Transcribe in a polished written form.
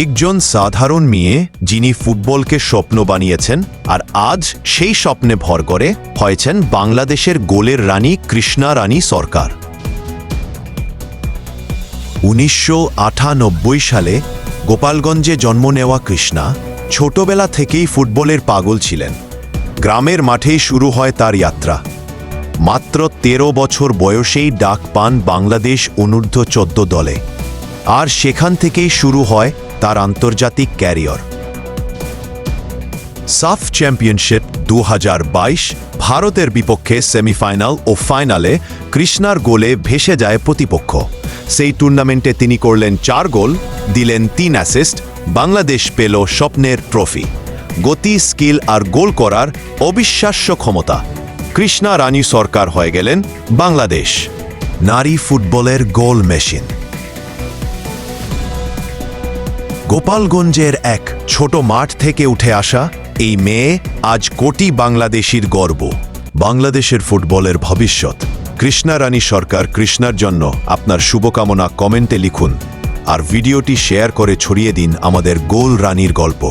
একজন সাধারণ মেয়ে যিনি ফুটবলকে স্বপ্ন বানিয়েছেন আর আজ সেই স্বপ্নে ভর করে হয়েছেন বাংলাদেশের গোলের রানী কৃষ্ণা রানী সরকার। ১৯৯৮ সালে গোপালগঞ্জে জন্ম নেওয়া কৃষ্ণা ছোটবেলা থেকেই ফুটবলের পাগল ছিলেন। গ্রামের মাঠেই শুরু হয় তার যাত্রা। মাত্র ১৩ বছর বয়সেই ডাক পান বাংলাদেশ অনূর্ধ্ব-১৪ দলে, আর সেখান থেকেই শুরু হয় তার আন্তর্জাতিক ক্যারিয়ার। সাফ চ্যাম্পিয়নশিপ ২০২২ ভারতের বিপক্ষে সেমিফাইনাল ও ফাইনালে কৃষ্ণার গোলে ভেসে যায় প্রতিপক্ষ। সেই টুর্নামেন্টে তিনি করলেন ৪ গোল, দিলেন ৩ অ্যাসিস্ট। বাংলাদেশ পেল স্বপ্নের ট্রফি। গতি, স্কিল আর গোল করার অবিশ্বাস্য ক্ষমতা। কৃষ্ণা রানী সরকার হয়ে গেলেন বাংলাদেশ নারী ফুটবলের গোল মেশিন। গোপালগঞ্জের এক ছোট মাঠ থেকে উঠে আসা এই মেয়ে আজ কোটি বাংলাদেশীর গর্ব, বাংলাদেশের ফুটবলের ভবিষ্যৎ। কৃষ্ণা রানী সরকার। কৃষ্ণার জন্য আপনার শুভকামনা কমেন্টে লিখুন আর ভিডিওটি শেয়ার করে ছড়িয়ে দিন আমাদের গোল রানীর গল্প।